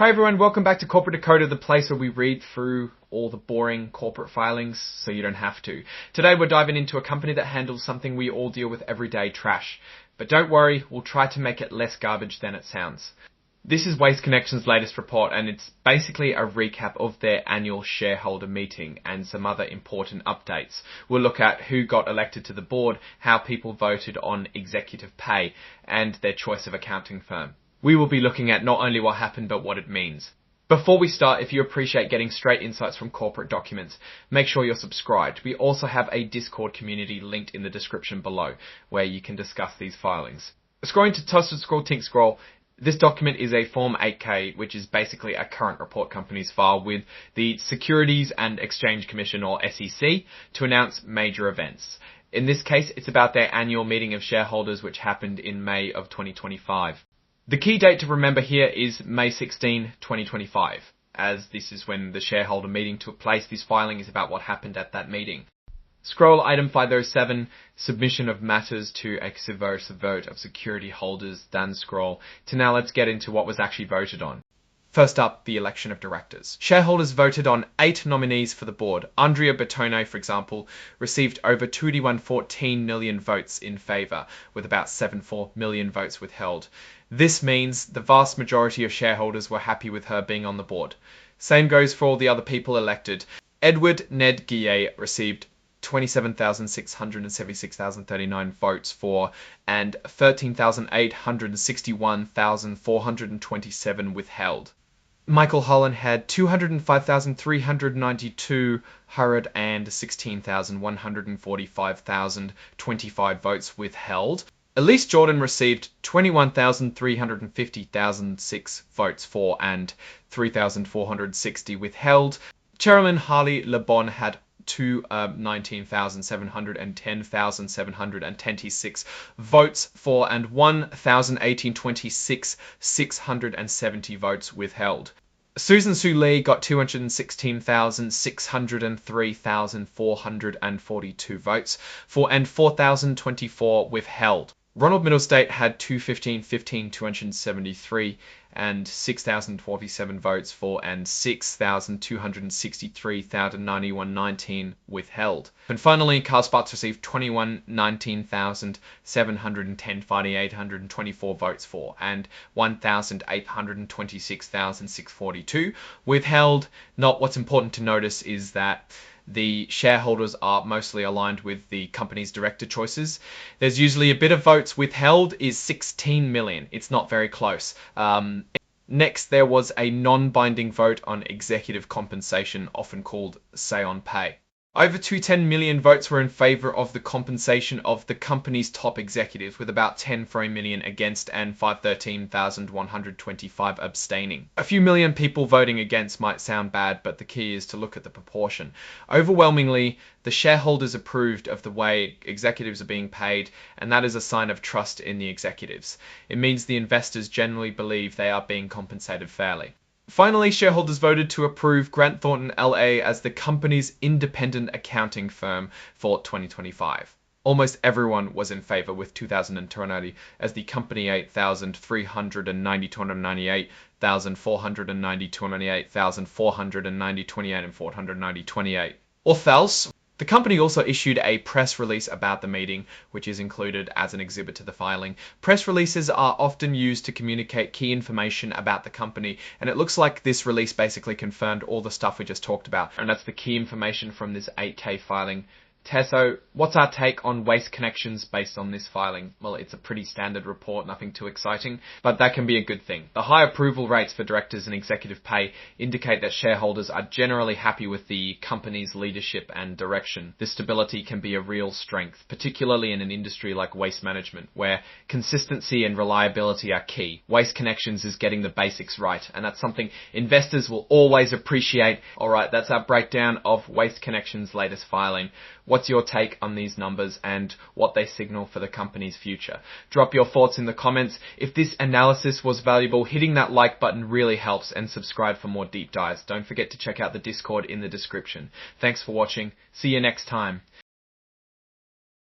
Hi everyone, welcome back to Corporate Decoder, the place where we read through all the boring corporate filings so you don't have to. Today we're diving into a company that handles something we all deal with every day, trash. But don't worry, we'll try to make it less garbage than it sounds. This is Waste Connection's latest report, and it's basically a recap of their annual shareholder meeting and some other important updates. We'll look at who got elected to the board, how people voted on executive pay, and their choice of accounting firm. We will be looking at not only what happened, but what it means. Before we start, if you appreciate getting straight insights from corporate documents, make sure you're subscribed. We also have a Discord community linked in the description below, where you can discuss these filings. Scrolling to Toasted Scroll Tink Scroll, this document is a Form 8K, which is basically a current report company's file with the Securities and Exchange Commission, or SEC, to announce major events. In this case, it's about their annual meeting of shareholders, which happened in May of 2025. The key date to remember here is May 16, 2025, as this is when the shareholder meeting took place. This filing is about what happened at that meeting. Scroll item 507, submission of matters to a subversive vote of security holders, done scroll. To now let's get into what was actually voted on. First up, the election of directors. Shareholders voted on 8 nominees for the board. Andrea Bertone, for example, received over 2114 million votes in favour, with about 74 million votes withheld. This means the vast majority of shareholders were happy with her being on the board. Same goes for all the other people elected. Edward Ned Guillet received 27,676,039 votes for, and 13,861,427 withheld. Michael Holland had 205,392 hurried and 16,145,025 votes withheld. Elise Jordan received 21,350,006 votes for and 3,460 withheld. Chairman Harley Le Bon had 19,710,726 votes for and 1,018,670 votes withheld. Susan Sue Lee got 216,603,442 votes for and 4,024 withheld. Ronald Middlestate had 215,273 and 6,047 votes for and 6,263,091.19 withheld. And finally, Carl Sparks received 2,119,710,824 votes for and 1,826,642 withheld. What's important to notice is that the shareholders are mostly aligned with the company's director choices. There's usually a bit of votes withheld is 16 million. It's not very close. Next, there was a non-binding vote on executive compensation, often called say on pay. Over 210 million votes were in favour of the compensation of the company's top executives, with about 10.3 million against and 513,125 abstaining. A few million people voting against might sound bad, but the key is to look at the proportion. Overwhelmingly, the shareholders approved of the way executives are being paid, and that is a sign of trust in the executives. It means the investors generally believe they are being compensated fairly. Finally, shareholders voted to approve Grant Thornton LA as the company's independent accounting firm for 2025. Almost everyone was in favour, with 2,290 as the company 8,390, 298, 1,490, 298, 1,490, 28, and 490, 28. Or false. The company also issued a press release about the meeting, which is included as an exhibit to the filing. Press releases are often used to communicate key information about the company, and it looks like this release basically confirmed all the stuff we just talked about, and that's the key information from this 8K filing. Tesso, what's our take on Waste Connections based on this filing? Well, it's a pretty standard report, nothing too exciting, but that can be a good thing. The high approval rates for directors and executive pay indicate that shareholders are generally happy with the company's leadership and direction. This stability can be a real strength, particularly in an industry like waste management, where consistency and reliability are key. Waste Connections is getting the basics right, and that's something investors will always appreciate. Alright, that's our breakdown of Waste Connections' latest filing. What's your take on these numbers and what they signal for the company's future? Drop your thoughts in the comments. If this analysis was valuable, hitting that like button really helps, and subscribe for more deep dives. Don't forget to check out the Discord in the description. Thanks for watching. See you next time.